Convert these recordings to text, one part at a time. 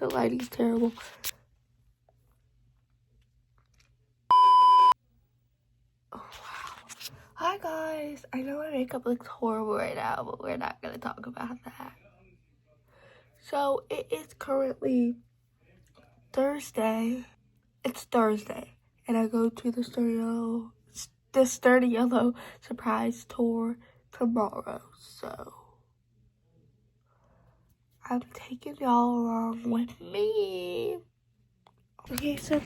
The lighting's terrible. Oh, wow. Hi, guys. I know my makeup looks horrible right now, but we're not going to talk about that. So, it is currently Thursday. It's Thursday. And I go to the Sturniolo surprise tour tomorrow. So, I'm taking y'all along with me. Okay, so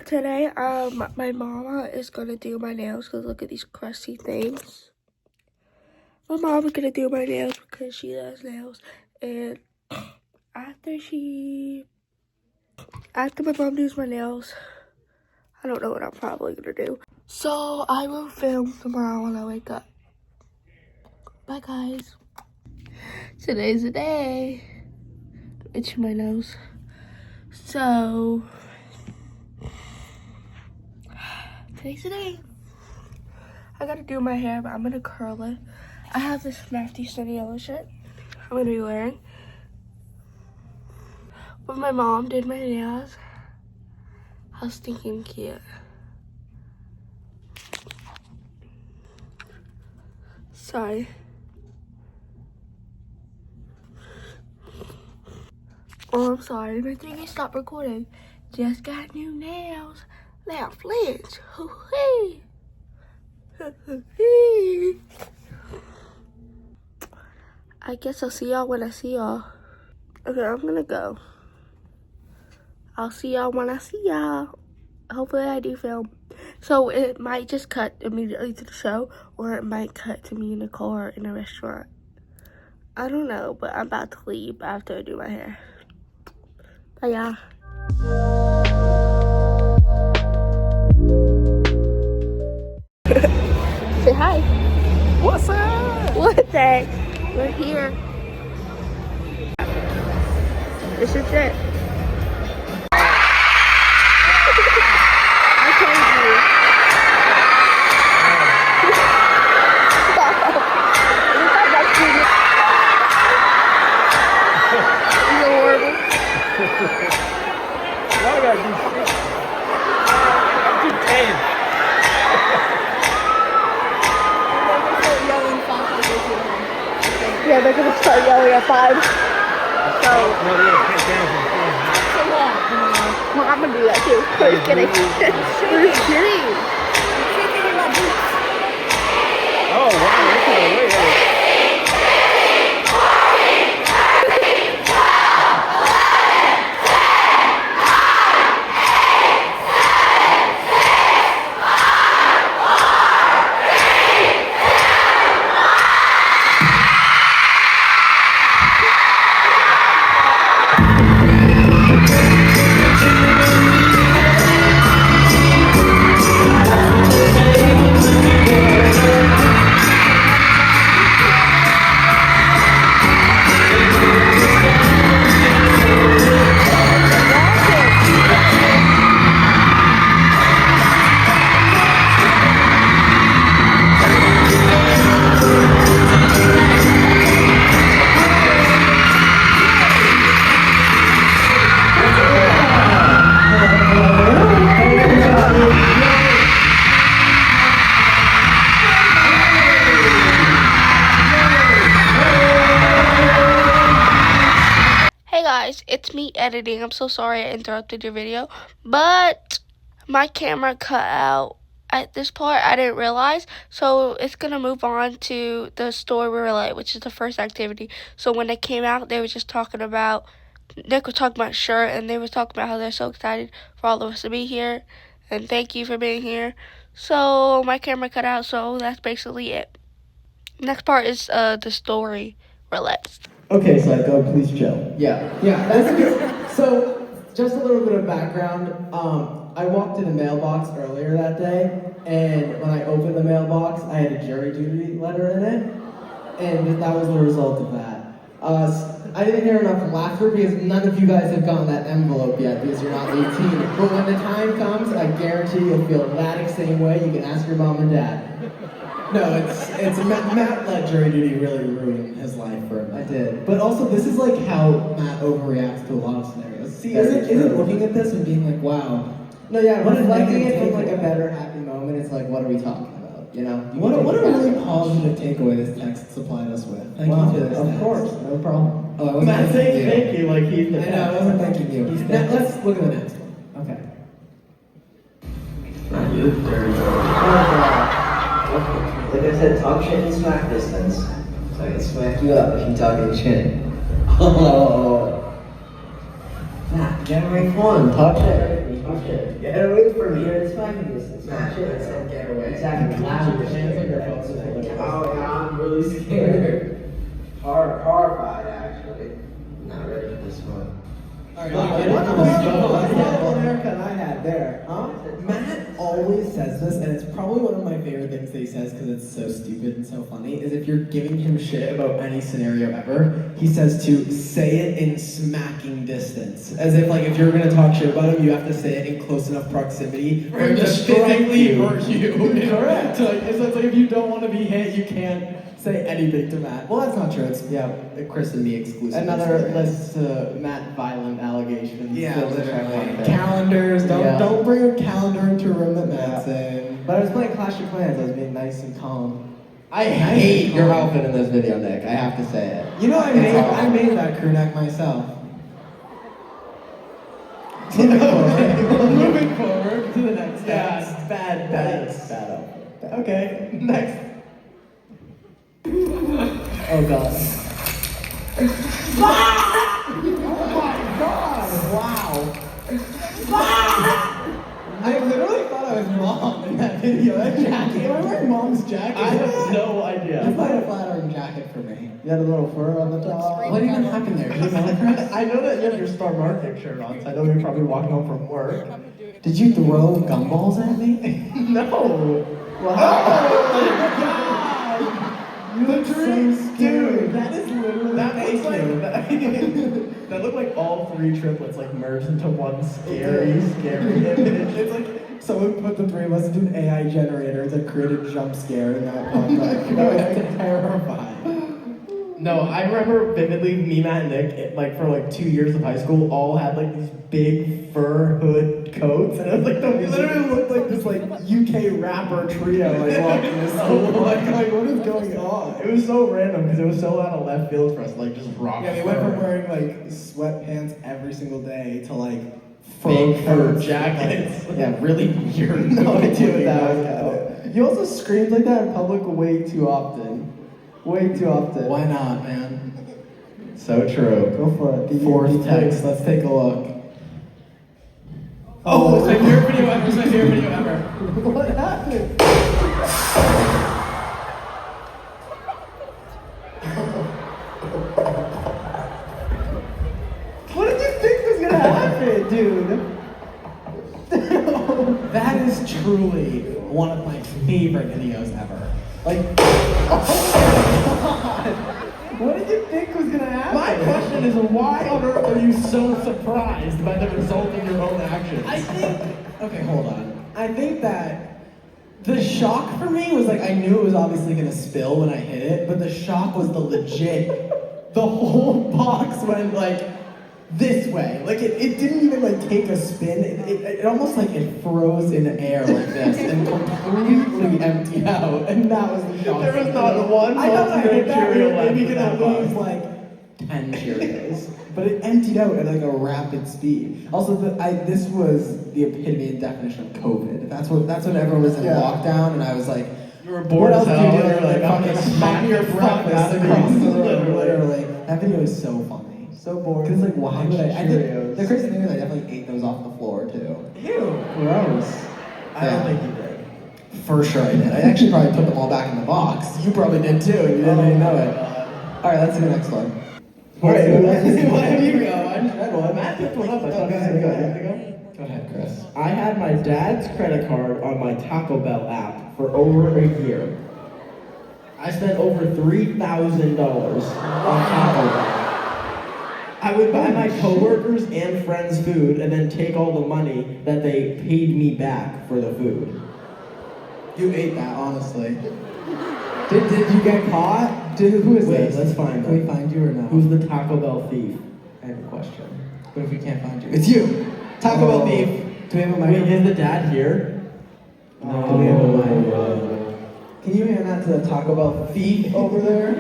today, my mama is gonna do my nails because look at these crusty things. My mom is gonna do my nails because she does nails, and after my mom does my nails, I don't know what I'm probably gonna do. So I will film tomorrow when I wake up. Bye, guys. Today's the day. Itching my nose. So today's the day. I gotta do my hair, but I'm gonna curl it. I have this nasty Sturniolo shirt I'm gonna be wearing. But my mom did my nails. How stinking cute. Sorry. Oh, I'm sorry. My thing is stopped recording. Just got new nails. Now flinch. Hoo-hee. Hoo-hee. I guess I'll see y'all when I see y'all. Okay, I'm gonna go. I'll see y'all when I see y'all. Hopefully I do film. So it might just cut immediately to the show, or it might cut to me in the car in a restaurant. I don't know, but I'm about to leave after I do my hair. Bye, y'all. Say hi. What's up? What's that? We're here. This is it. I told you. Is it horrible? Why did I do shit? I'm too tame. Yeah, they're gonna start yelling at 5. So, No, they're gonna take down from the well, I'm gonna do that too. Just kidding. Just kidding. Oh, wow, that's kind of way ahead. It's me editing. I'm so sorry I interrupted your video, but my camera cut out at this part. I didn't realize, so it's gonna move on to the story relay, which is the first activity. So when they came out, they were just talking about, Nick was talking about shirt, and they were talking about how they're so excited for all of us to be here, and thank you for being here. So my camera cut out, so that's basically it. Next part is the story relay. Okay, Psycho, please chill. Yeah, that's good. So, just a little bit of background. I walked in the mailbox earlier that day, and when I opened the mailbox, I had a jury duty letter in it, and that was the result of that. I didn't hear enough laughter because none of you guys have gotten that envelope yet because you're not 18. But when the time comes, I guarantee you'll feel that exact same way. You can ask your mom and dad. No, it's Matt let jury duty really ruin his life for, I it did. But also, this is like how Matt overreacts to a lot of scenarios. See, isn't looking at this and being like, wow. No, yeah, reflecting it from like a better, happy moment, it's like, what are we talking about? You know? What a really positive takeaway this text supplied us with. Thank you for this. Of course, no problem. Oh, I wasn't Matt saying thank you like he's the I know, I wasn't thanking you. Now, let's look at the next one. Okay. Not you, dirty. Like I said, talk shit in smack distance. So I can smack you up if you talking shit. Oh. Nah, get away from one. Talk shit. Talk shit. Get away from me. You're in smacking distance. Smack shit. I said get away. Exactly. Laugh your hands on your phone. Oh yeah, I'm really scared. Horrified actually. Not ready for this one. Alright, what haircut I had there, huh? Matt always says this, and it's probably one of my favorite things that he says because it's so stupid and so funny, is if you're giving him shit about any scenario ever, he says to say it in smacking distance. As if, like, if you're gonna talk shit about him, you have to say it in close enough proximity for him to physically hurt you. Correct. So it's like if you don't want to be hit, you can't say anything to Matt. Well, that's not true. It's, Chris and me exclusive. Another list Matt violent allegations. Yeah, literally. Calendars. Don't bring a calendar into a room that Matt's in. But I was playing Clash of Clans. I was being nice and calm. I hate your outfit in this video, Nick. I have to say it. You know, I made that crew neck myself. Moving forward to the next. Yeah, bad outfit. Okay, next. Oh god. Oh my god! Wow! I literally thought I was mom in that video. That jacket. Am I wearing mom's jacket? I have no idea. You had a flattering jacket for me. You had a little fur on the top. What even happened there? Did you know, Chris? I know that you have your Star Market shirt on, so I know you're probably walking home from work. Did you throw gumballs at me? No! Wow. Oh my god! You look so dude, that is literally that looks like that looked like all three triplets like merged into one scary image. It's like someone put the three of us into an AI generator that created a jump scare and that popped up. That was terrifying. No, I remember vividly me, Matt, and Nick, for like 2 years of high school, all had like these big fur hood coats, and it was like we literally looked like this like UK rapper trio like walking to school. Like what is going on? It was so random because it was so out of left field for us to like just rock. Yeah, we went from wearing like sweatpants every single day to like big fur jackets. Yeah, really weird. No idea what that was. You also screamed like that in public way too often. Way too often. Why not, man? So true. Go for it. The fourth text. Let's take a look. Oh, it's my favorite video ever. It's my favorite video ever. What happened? What did you think was gonna happen, dude? That is truly one of my favorite videos ever. Like, oh my god! What did you think was gonna happen? My question is, why on earth are you so surprised by the result of your own actions? I think, okay, hold on. I think that the shock for me was like, I knew it was obviously gonna spill when I hit it, but the shock was the legit, the whole box went like, this way. Like it didn't even like take a spin. It almost like it froze in air like this and completely emptied out. And that was the shock. There was not one I thought I hit that Cheerio we were maybe left gonna in that lose box. like 10 Cheerios. But it emptied out at like a rapid speed. Also, this was the epitome and definition of COVID. That's when everyone was in lockdown, and I was like, you were bored as hell. You You're like, I'm gonna smack your breakfast across the room. literally. Literally. That video is so funny. So bored. Because like, why would I did, the crazy thing is I definitely ate those off the floor too. Ew. Gross. I don't think you did. For sure I did. I actually probably put them all back in the box. You probably did too, and you didn't even know it. Alright, let's do the next one. Alright, whatever you go. I just read one. Matt picked one up. I thought you had to go. You have to go? Go ahead, Chris. I had my dad's credit card on my Taco Bell app for over a year. I spent over $3,000 on Taco Bell. I would buy my coworkers and friends food and then take all the money that they paid me back for the food. You ate that, honestly. Did you get caught? Dude, who is Wait, this? let's find Can we him. find you or no? Who's the Taco Bell thief? I have a question. What if we can't find you? It's you! Taco Bell thief! Do we have a Wait, mic? is the dad here? No. Do we have a mic? Can you hand that to the Taco Bell thief over there?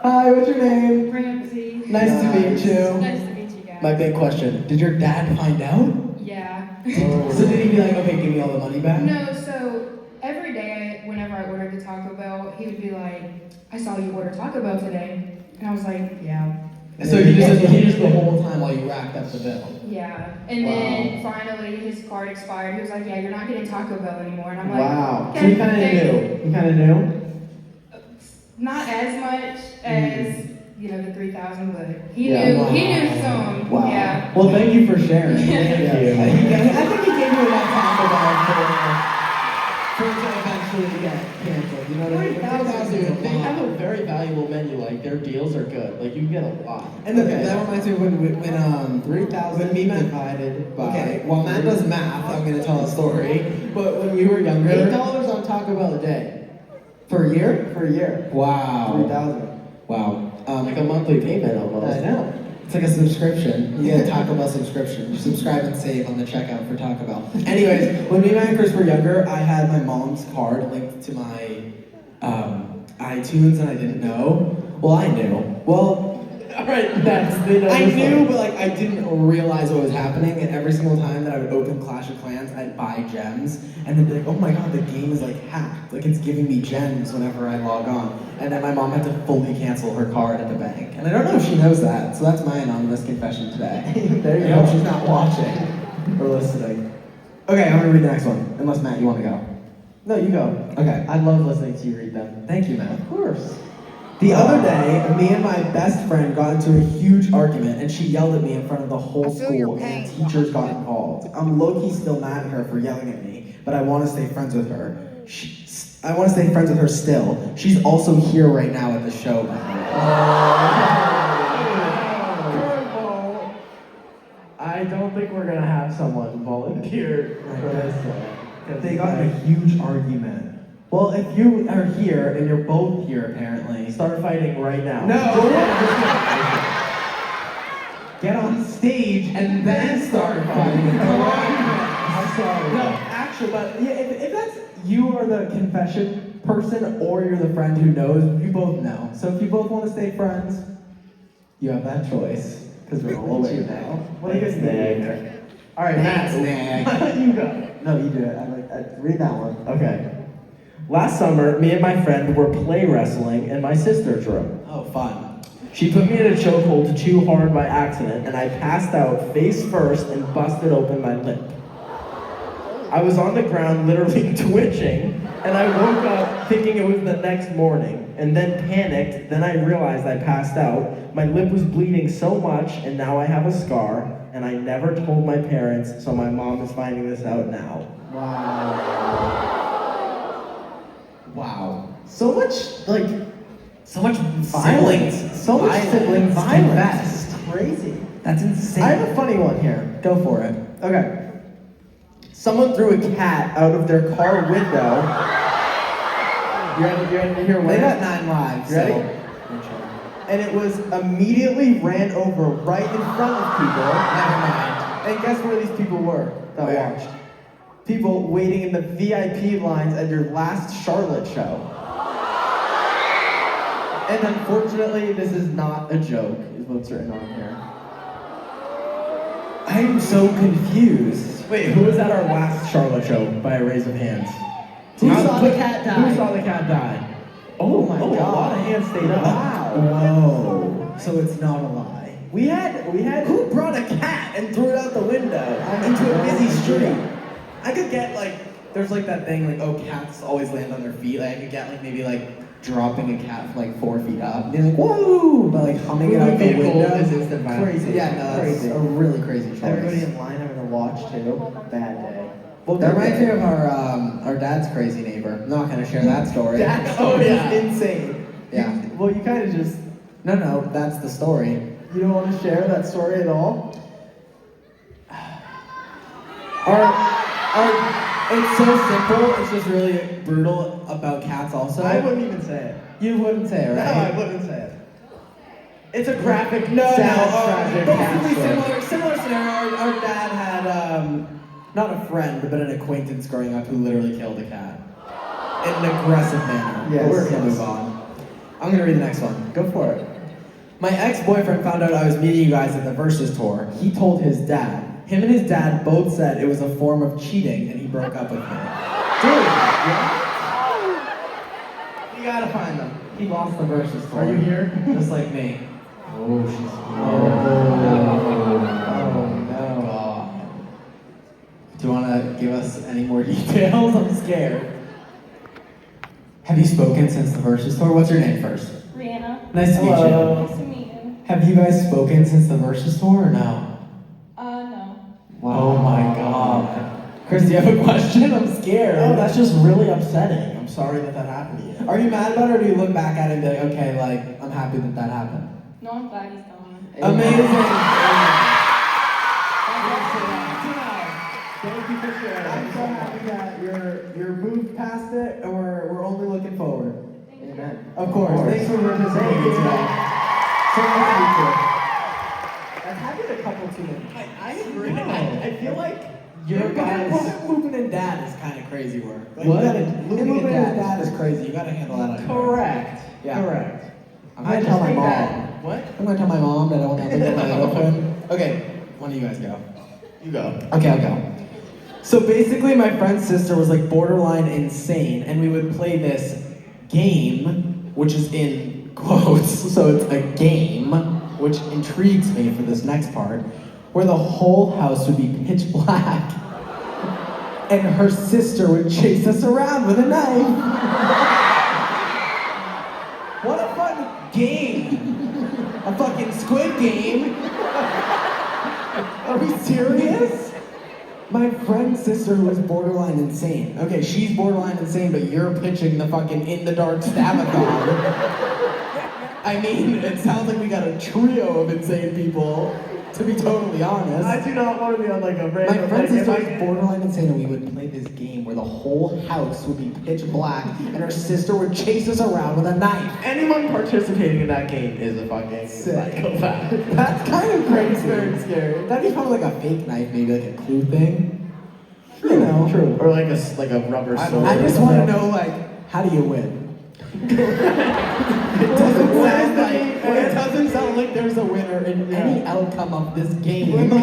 Hi, what's your name? Ramsey. Nice to meet you. Nice to meet you guys. My big question, did your dad find out? Yeah. So did he be like, okay, give me all the money back? No, so every day, whenever I ordered the Taco Bell, he would be like, I saw you order Taco Bell today. And I was like, yeah. So he just the whole time while you racked up the bill? Yeah. And then finally his card expired. He was like, yeah, you're not getting Taco Bell anymore. And I'm like, Wow. So okay, he kind of thank you. knew. He kind of knew? Not as much as, you know, the 3,000, but he Yeah, knew, wow. he knew some. Wow. Yeah. Well, thank you for sharing. Thank you. I think he gave you enough Taco Bell for it to eventually get canceled. You know what I mean? 3,000, dude. They have $3,000 a very valuable menu. Like, their deals are good. Like, you get a lot. And that reminds me of when 3,000 divided by. Okay, while Matt does math, I'm gonna tell a story. But when we were younger, $8 on Taco Bell a day. per year. Per year. Wow. 3,000. Wow. Like a monthly payment almost. I know. It's like a subscription. You get a Taco Bell subscription. You subscribe and save on the checkout for Taco Bell. Anyways, when me and Chris were younger, I had my mom's card linked to my iTunes, and I didn't know. Well, I knew. Well, Alright, I knew, but like I didn't realize what was happening. And every single time that I would open Clash of Clans, I'd buy gems, and then be like, "Oh my god, the game is like hacked! Like it's giving me gems whenever I log on." And then my mom had to fully cancel her card at the bank, and I don't know if she knows that. So that's my anonymous confession today. There you I go. hope she's not watching or listening. Okay, I'm gonna read the next one. Unless Matt, you want to go? No, you go. Okay. I love listening to you read them. Thank you, Matt. Of course. The other day, me and my best friend got into a huge argument, and she yelled at me in front of the whole school, and teachers got involved. I'm low-key still mad at her for yelling at me, but I want to stay friends with her. I want to stay friends with her still. She's also here right now at the show. Curveball. I don't think we're gonna have someone volunteer for this one. They got in a huge argument. Well, if you are here, and you're both here apparently, Start fighting right now. No! Get on stage and then start fighting. Come on. I'm sorry. No, actually, but yeah, if that's you are the confession person or you're the friend who knows, you both know. So if you both want to stay friends, you have that choice. Because we're all away now. What do you guys think? All right, Thanks, Matt. Nick. You go. No, you do it. Read that one. Okay. Last summer, me and my friend were play wrestling in my sister's room. Oh, fun. She put me in a chokehold too hard by accident, and I passed out face first and busted open my lip. I was on the ground literally twitching, and I woke up thinking it was the next morning, and then panicked. Then I realized I passed out. My lip was bleeding so much, and now I have a scar, and I never told my parents, so my mom is finding this out now. Wow. So much Violence. So much sibling violence. Crazy. That's insane. I have a funny one here. Go for it. Okay. Someone threw a cat out of their car window. You ready to hear what? They got 9 lives. You ready? So. And it was immediately ran over right in front of people. Never mind. And guess where these people were that Where? watched? People waiting in the VIP lines at your last Charlotte show. And unfortunately, this is not a joke, is what's written on here. I'm so confused. Wait, who was at our last Charlotte show by a raise of hands? Who saw the cat die? Who saw the cat die? Oh my god. A lot of hands stayed up. Whoa. So it's not a lie. We had. Who brought a cat and threw it out the window into a busy street? I could get there's that thing cats always land on their feet. I could get maybe dropping a cat from 4 feet up and being whoa, but humming it out the window. Is instant violence. Crazy. Yeah, no, that's a really crazy choice. Everybody in line having to watch too. Bad day. That reminds me of our dad's crazy neighbor. I'm not gonna share that story. Insane. Yeah. Well, you kind of just. No, that's the story. You don't want to share that story at all? It's so simple. It's just really brutal about cats. Also, I wouldn't even say it. You wouldn't say it, No, right? I wouldn't say it. It's a graphic, No, tragic cat basically story. similar scenario. Our dad had not a friend, but an acquaintance growing up who literally killed a cat in an aggressive manner. Yes, But we're gonna yes. move on. I'm gonna read the next one. Go for it. My ex-boyfriend found out I was meeting you guys at the Versus tour. He told his dad. Him and his dad both said it was a form of cheating, and he broke up with me. Dude, you gotta find them. He lost the Versus tour. Are you here? Just like me. Oh, she's no. Do you want to give us any more details? I'm scared. Have you spoken since the Versus tour? What's your name first? Rihanna. Nice to meet Hello. you. Nice to meet you. Have you guys spoken since the Versus tour or no? No. Oh my god. Chris, do you have a question? I'm scared. Oh, that's just really upsetting. I'm sorry that happened to you. Are you mad about it, or do you look back at it and be like, okay, like, I'm happy that happened? No, I'm glad he's gone. Amazing. Thank you for sharing. I'm so happy that you're moved past it, and we're only looking forward. Amen. Of course. Thanks for participating Thank you. today. So nice to meet you. I've had it a couple too many. I agree. No. I feel like Your guys. moving and dad is kind of crazy work. Like, What? You gotta, Moving moving and and dad dad is crazy. You gotta handle that on your own. Correct. Yeah. Correct. I'm gonna tell my think mom. that- What? I'm gonna tell my mom that I want to have a my girlfriend. Okay, one of you guys go. You go. Okay, I'll go. So basically, my friend's sister was like borderline insane, and we would play this game, which is in quotes, so it's a game, which intrigues me for this next part, where the whole house would be pitch black, and her sister would chase us around with a knife. What a fun game! A fucking Squid Game. Are we serious? My friend's sister who was borderline insane. Okay, she's borderline insane, but you're pitching the fucking in the dark stabathon. I mean, it sounds like we got a trio of insane people, to be totally honest. I do not want to be on like a My random. friend's like, sister if I- was borderline insane, and we would play this game where the whole house would be pitch black, and her sister would chase us around with a knife. Anyone participating in that game is a fucking psychopath. That's kind of crazy. It's very scary. That'd be probably like a fake knife, maybe like a clue thing. You know. True. Or like a rubber sword. I just or want to something. know, like, how do you win? It doesn't sound like there's a winner in any outcome of this game. When the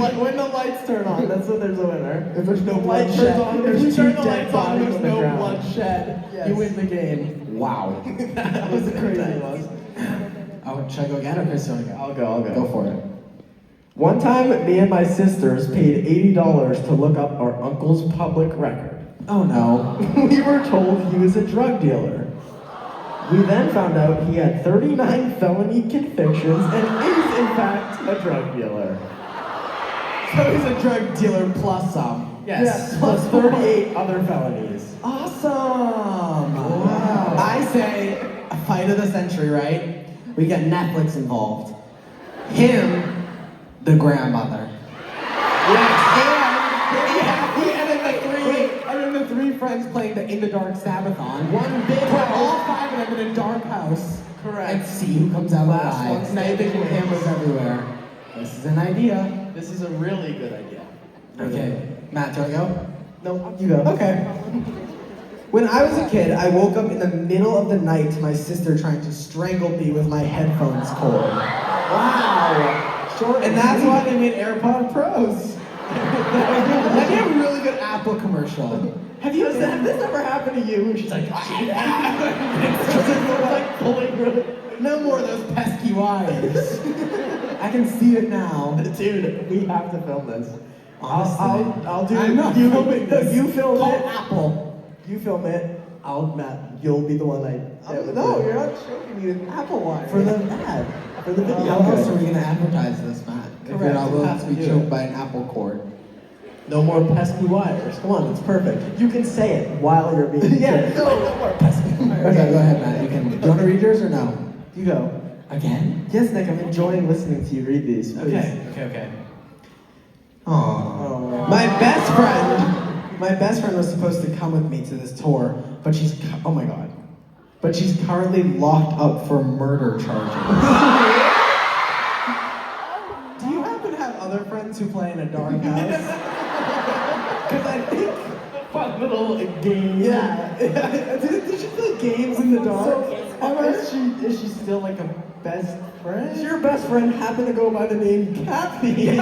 lights turn on, that's when there's a winner. If there's no Light bloodshed, turns on, if there's you two turn the dead lights on, bodies there's on the no ground. bloodshed. Yes. You win the game. Wow. That was crazy. Oh, should I go again or Chris? You want to go? I'll go. Go for it. One time, me and my sisters paid $80 to look up our uncle's public record. Oh no. We were told he was a drug dealer. We then found out he had 39 felony convictions and is, in fact, a drug dealer. So he's a drug dealer plus some. Yes, plus 38 other felonies. Awesome. Wow. I say a fight of the century, right? We get Netflix involved. Him, the grandmother. And then the three friends playing the In the Dark Sabathon. One big put all five of them in a dark house. Correct. And see who comes out Last alive. one Sniping standing cameras everywhere. This is an idea. This is a really good idea. Okay. Matt, do you want to go? No, you go. Okay. When I was a kid, I woke up in the middle of the night to my sister trying to strangle me with my headphones cord. Wow. Short And that's why they made AirPod Pros. That'd be a really good Apple commercial. Has this ever happened to you? She's like, it's just like pulling really. No more of those pesky wires. I can see it now. Dude, we have to film this. Honestly. I'll do. I'm not you filming this. You film Call it. Apple. You film it. Matt. You'll be the one No, you're not showing me an Apple wire. For the ad. For the video. How else are we going to advertise this, Matt? If you're Correct, not it willing has to to be do choked it. by an Apple cord. No more pesky wires. Come on, it's perfect. You can say it while you're being. No more pesky wires. Okay, go ahead, Matt. You can. Do you want to read yours or no? You go. Again? Yes, Nick. I'm enjoying listening to you read these. Please. Okay. Oh, My best friend. My best friend was supposed to come with me to this tour, but oh my god. But she's currently locked up for murder charges. Do you happen to have other friends who play in a dark house? Because I think Fun little game. yeah. Did you play games in the dark? Is she still like a best friend? Does your best friend happen to go by the name Kathy?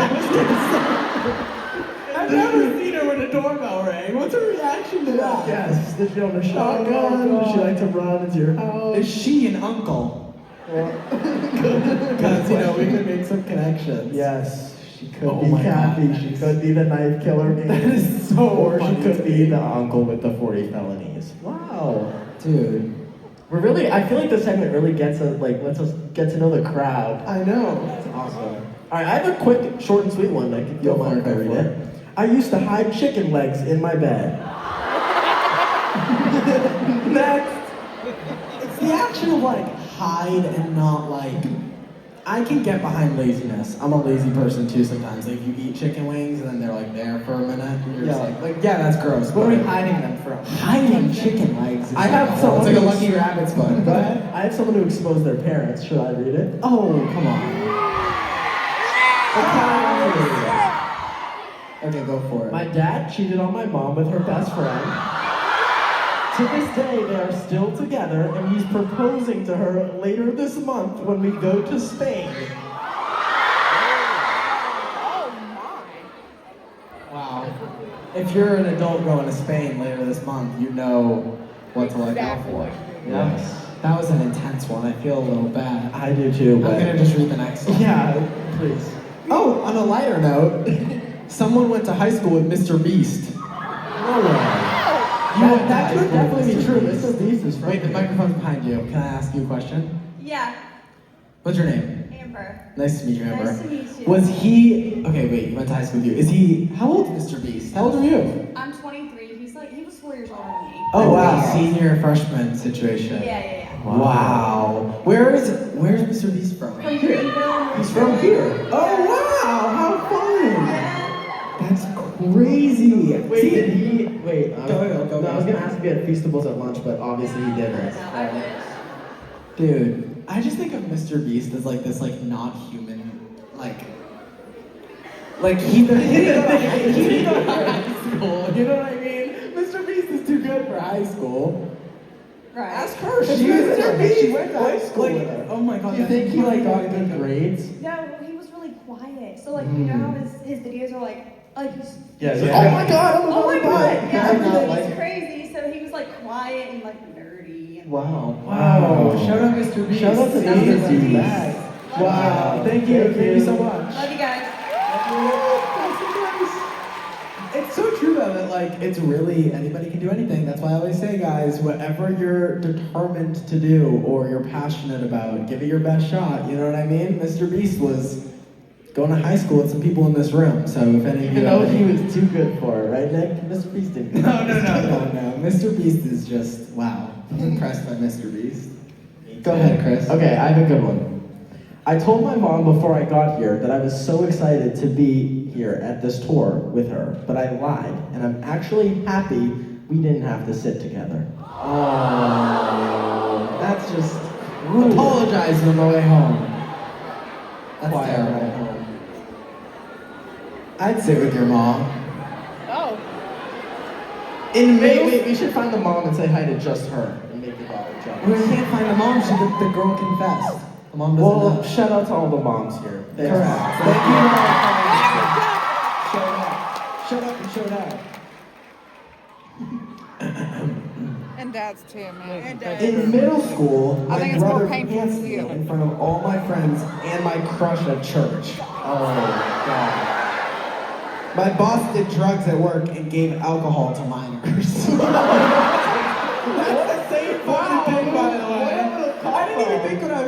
I've never seen her when a doorbell rang. What's her reaction to that? Yes. Did she own a shotgun? Does she like to run into your house? Is she an uncle? Because, we could make some connections. Yes. She could Oh be my Kathy. God, She could be the knife killer. That is so Or she funny could to be me. the uncle with the 40 felonies. Wow. Dude. I feel like this segment really lets us get to know the crowd. I know. That's awesome. All right, I have a quick, short and sweet one. If you don't mind if I read it. I used to hide chicken legs in my bed. Next. It's the action of hide and not I can get behind laziness. I'm a lazy person too sometimes. Like you eat chicken wings and then they're there for a minute and you're just yeah, that's gross. What are we hiding them from? Hiding chicken legs. I have someone It's like a who- lucky rabbit's butt. Go ahead. I have someone who exposed their parents. Should I read it? Oh, come on. Okay, go for it. My dad cheated on my mom with her best friend. To this day, they are still together, and he's proposing to her later this month when we go to Spain. Wow. If you're an adult going to Spain later this month, you know what to look out for. Yes. That was an intense one. I feel a little bad. I do too, I'm but... gonna just read the next one. Yeah, please. Oh, on a lighter note, someone went to high school with Mr. Beast. No way. That could definitely be true. Mr. Beast is from Wait, the here. microphone's behind you. Can I ask you a question? Yeah. What's your name? Amber. Nice to meet you, Amber. Nice to meet you. Was he... Okay, wait, he went to high school with you. Is he... How old is Mr. Beast? How old are you? I'm 23. He was 4 years older than me. Oh, wow. Senior freshman situation. Yeah. Wow. Where's Mr. Beast from? From Greenville. He's from here. Oh, wow. How fun. That's crazy. Wait, did he... Wait, Go. I was gonna ask if he had Feastables at lunch, but obviously he didn't. I wish. Dude, I just think of Mr. Beast as this not human, he didn't go to high school, you know what I mean? Mr. Beast is too good for high school. Right. Ask her, It's she Mr. Beast. She went to high school with her. Oh my god, Do you think he got good grades? No, he was really quiet. So you know how his videos are he's Yes. Oh my god, oh my god, yeah, like- he's crazy. So he was quiet and nerdy. And, Wow. Wow. Shout out Mr. Beast. Shout out to Shout out Mr. to Beast. Beast. Wow. Thank you so much. Love you guys. It's so true though that it's really anybody can do anything. That's why I always say, guys, whatever you're determined to do or you're passionate about, give it your best shot. You know what I mean? Mr. Beast was going to high school with some people in this room. So if any of you Even though he was too good for it, right, Nick? Mr. Beast didn't. no. Mr. Beast is just wow. I'm impressed by Mr. Beast. Go ahead, Chris. Okay, I have a good one. I told my mom before I got here that I was so excited to be here at this tour with her, but I lied, and I'm actually happy we didn't have to sit together. Oh, that's just rude. Apologize on the way home. That's Quiet terrible. ride home. I'd sit with your mom. Oh. Wait, we should find the mom and say hi to just her and make the daughter jealous. We can't find the mom. The girl confessed. The mom doesn't Well, know. shout out to all the moms here. Thanks. Correct. Thank you. Shut up and showed out. And dads too, man. And dads. In middle school, I my think it's more brother painful pantsed for me you. in front of all my friends and my crush at church. Oh, God. My boss did drugs at work and gave alcohol to minors. That's the same funny thing, by the way. I didn't even think when I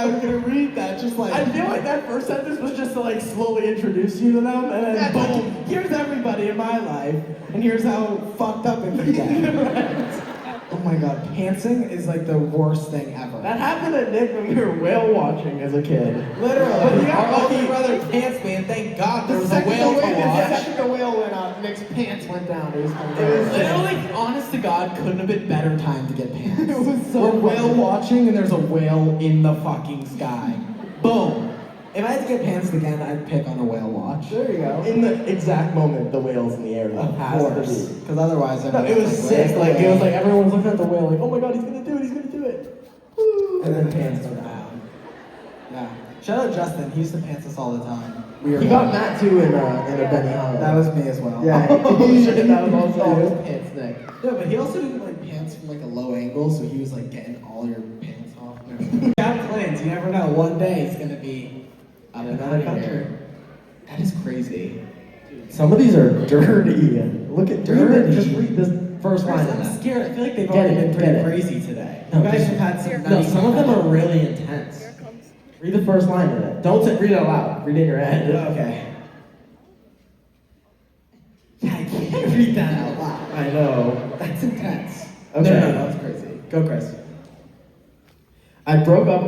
was gonna read that. Just I feel like that first sentence was just to slowly introduce you to them, and then boom. here's everybody in my life, and here's how fucked up it can get. Oh my god, pantsing is the worst thing ever. That happened to Nick when we were whale watching as a kid. Literally, Our our older older brother pants me, and thank God there was a whale to The watch. second the whale went out, Nick's pants went down. It was Literally, honest to God, couldn't have been better time to get pants. It was so We're whale funny. watching and there's a whale in the fucking sky. Boom. If I had to get pantsed again, I'd pick on a whale watch. There you go. In the exact moment the whale's in the air, though. Of course. Because otherwise, No, it was sick. Like it was like everyone was looking at the whale, like, oh my god, he's gonna do it, he's gonna do it. Woo. And then pants were down. Yeah. Shout out Justin. He used to pants us all the time. We were He got Matt too in a Benny Hollow. That was me as well. Yeah. Oh, shit, that was also Oh, you. his pants neck. Yeah, but he also didn't like pants from like a low angle, so he was like getting all your pants off. You have plans. You never know. One day it's gonna be In another country. here. That is crazy. Some of these are dirty. Look at Dirty. Just read this first line of I'm that. scared. I feel like they've Get already it, been get pretty it. crazy today. No, You guys just- have had some. No, some of them are really intense. Read the first line of it. Don't read it out loud. Read it in your head. Okay. Yeah, I can't read that out loud. I know. That's intense. Okay. No, that's crazy. Go, Chris. I broke up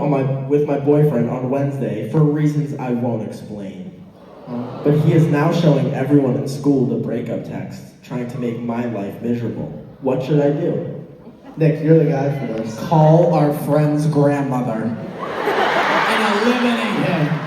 with my boyfriend on Wednesday for reasons I won't explain. But he is now showing everyone in school the breakup text, trying to make my life miserable. What should I do? Nick, you're the guy for this. Call our friend's grandmother and eliminate him.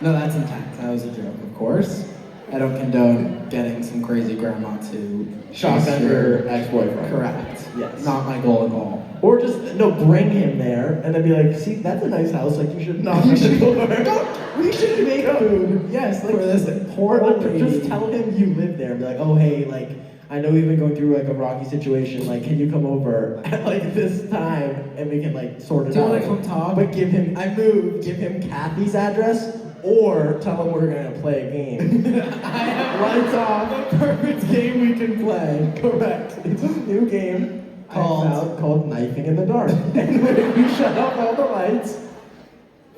No, that's intense. That was a joke, of course. I don't condone getting some crazy grandma to Shotgun chase your ex-boyfriend. Correct. Yes. Not my goal at all. Or just, no, bring him there and then be like, see, that's a nice house, like you should knock on the door. We should make food. Yes, like For this poor or old lady. just tell him you live there and be like, oh hey, like I know we've been going through like a rocky situation, like can you come over at like this time and we can like sort it Do you out. wanna come talk? But give him give him Kathy's address or tell him we're gonna play a game. Lights off, the perfect game we can play. Correct. It's a new game called Knifing in the Dark. And when you shut off all the lights,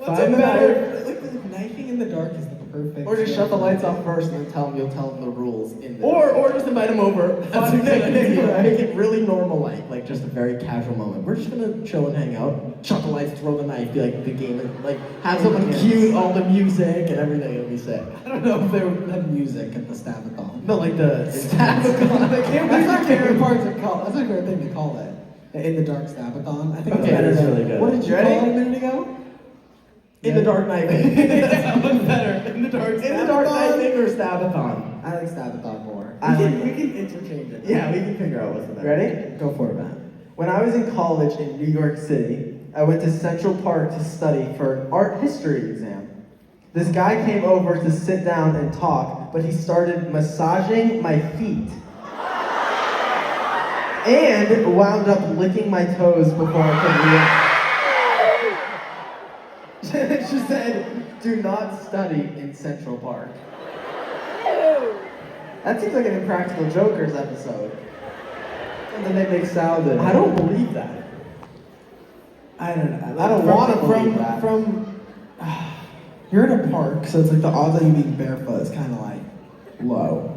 find the knife. Like, knifing in the dark is the perfect. Or just shut the lights off first and then you'll tell them the rules in there. Or just invite him over. That's a good idea. Make it really normal, like just a very casual moment. We're just gonna chill and hang out, shut the lights, throw the knife, be like the game, and like have someone cue all the music and everything. It'll be sick. I don't know if they would have music at the Stabathon. No, like the Stabathon. That's my favorite part to call. That's my favorite thing to call it. In the dark Stabathon. I think Okay, it's better that's than. really good. What did you Ready? call it a minute ago? In the Dark Knifing. That one's better. In the dark. In the Dark Knifing or Stabathon. I like Stabathon more. We can interchange it. Yeah, we can figure out what's the better. Ready? Go for it, man. When I was in college in New York City, I went to Central Park to study for an art history exam. This guy came over to sit down and talk, but he started massaging my feet. And wound up licking my toes before I could react. She said, do not study in Central Park. That seems like an Impractical Jokers episode. And then they make salad. I don't believe that. I don't know. I don't want to believe that. You're in a park, so it's like the odds of you being barefoot is kind of like low.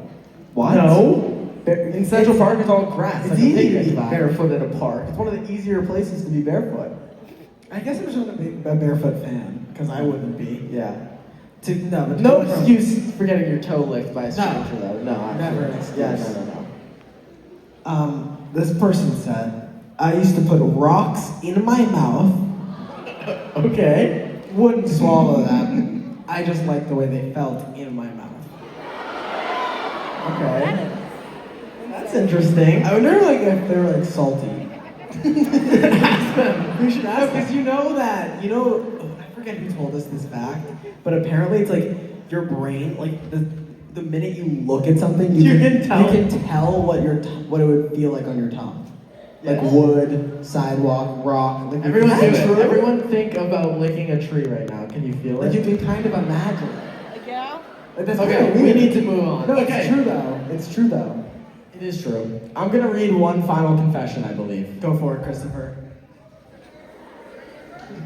What? No. In Central It's- Park, it's all grass. it's like a easy to picnic be spot. barefoot at a park. It's one of the easier places to be barefoot. I guess I'm just not a barefoot fan, because I wouldn't be. Yeah. But No to go from- excuse for getting your toe licked by a stranger, though. No, Never an excuse. Yeah, excuse. no. This person said, I used to put rocks in my mouth, Okay. wouldn't swallow them. I just liked the way they felt in my mouth. Okay. That's interesting. I wonder like if they were like salty. Ask them. We should ask them. Because you know, I forget who told us this fact, but apparently it's like your brain, like the minute you look at something, You can tell. You can tell what it would feel like on your tongue. Like Yes. wood, sidewalk, rock. Like, Everyone do is that it. true? Everyone think about licking a tree right now. Can you feel Like it? you can kind of imagine it. Yeah. Like, that's Okay, kinda we weird. need to move on. No, Okay. it's true though. It's true though. It is true. I'm gonna read one final confession, I believe. Go for it, Christopher.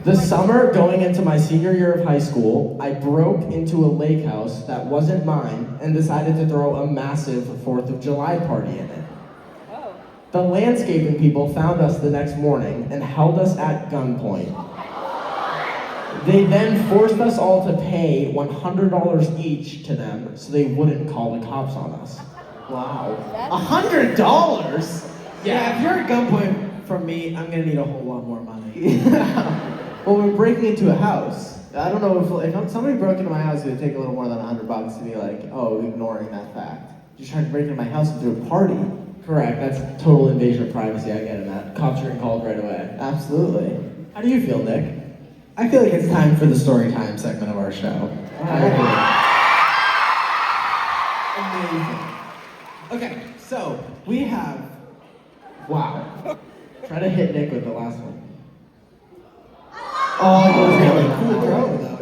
This summer, going into my senior year of high school, I broke into a lake house that wasn't mine and decided to throw a massive 4th of July party in it. The landscaping people found us the next morning and held us at gunpoint. They then forced us all to pay $100 each to them so they wouldn't call the cops on us. Wow. $100? Yeah, if you're at gunpoint from me, I'm gonna need a whole lot more money. Well, we're breaking into a house. I don't know if somebody broke into my house, it would take a little more than $100 to be like, oh, ignoring that fact. You tried to break into my house and do a party. Correct. That's total invasion of privacy. I get it, Matt. Cops are getting called right away. Absolutely. How do you feel, Nick? I feel like it's time for the story time segment of our show. Amazing. Okay, so we have. Wow. Try to hit Nick with the last one. Oh, really cool throw though.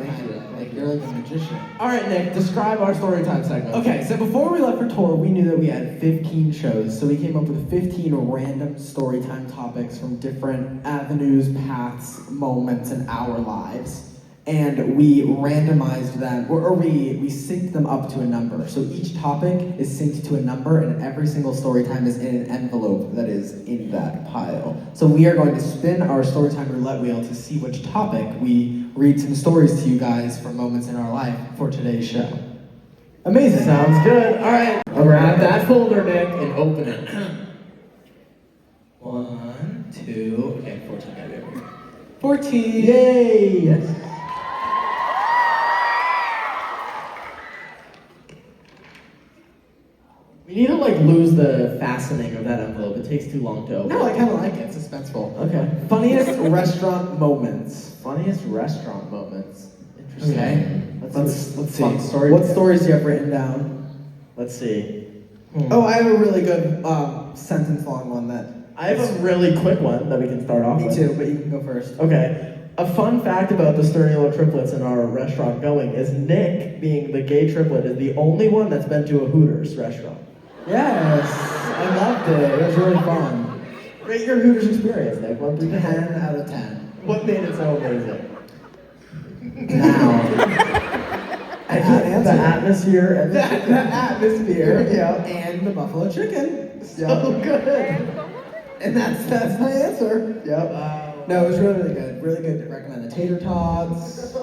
Like you're like a magician. All right, Nick, describe our story time segment. Okay, so before we left for tour, we knew that we had 15 shows, so we came up with 15 random storytime topics from different avenues, paths, moments in our lives. And we randomized them, or we synced them up to a number. So each topic is synced to a number, and every single storytime is in an envelope that is in that pile. So we are going to spin our storytime roulette wheel to see which topic we read some stories to you guys for moments in our life for today's show. Amazing. Sounds good. All right. Grab that folder, Nick, and open it. 1, 2, okay, 14 gotta be over here. 14! Yay! Yes. We need to lose the fastening of that envelope. It takes too long to open. No, I kind of like it. It's suspenseful. Okay. Funniest restaurant moments. Funniest restaurant moments. Interesting. Okay. Let's see. Fun story. What stories do you have written down? Let's see. Oh, I have a really good sentence-long one that. I have a really quick one that we can start off with. Me too, but you can go first. Okay. A fun fact about the Sturniolo triplets in our restaurant going is Nick, being the gay triplet, is the only one that's been to a Hooters restaurant. Yes, I loved it. It was really fun. Rate your Hooters experience, Nick. 1 through 10. 10 out of 10. What made it so amazing? Now. I can't answer. The atmosphere and The atmosphere. Yeah. And the buffalo chicken. So good. And that's my answer. Yep. No, it was really good. Really good to recommend. The tater tots.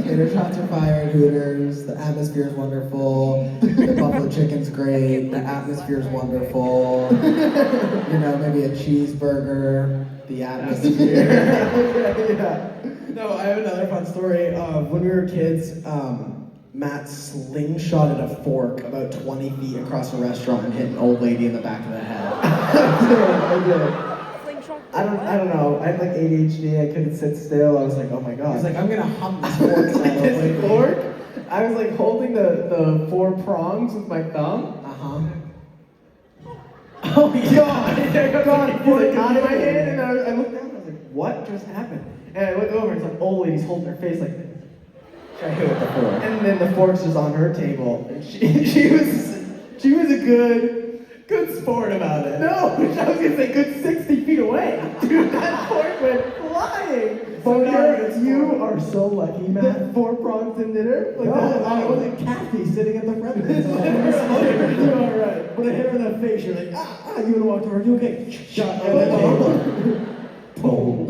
Tater tots are fire at Hooters. The atmosphere is wonderful. The buffalo chicken's great. The atmosphere is wonderful. Maybe a cheeseburger. The atmosphere. Yeah. No, I have another fun story. When we were kids, Matt slingshotted a fork about 20 feet across a restaurant and hit an old lady in the back of the head. I did. I don't know. I had ADHD. I couldn't sit still. I was like, oh my god. He's like, I'm gonna hum this fork. This fork? I was holding the 4 prongs with my thumb. Oh god! God, fork out of my hand, and I looked down. And I was like, what just happened? And I look over. And it's old lady's holding her face like this. Trying to hit with the fork. And then the fork's just on her table, and she was a good sport about it. No, I was gonna say good 60 feet away. Dude, that fork went flying. You are so lucky, Matt. 4 prongs and dinner? It wasn't Kathy sitting at the front of it. You're alright. When I hit her in the face, you're like, you would have walked over, you okay? Shot. Boom.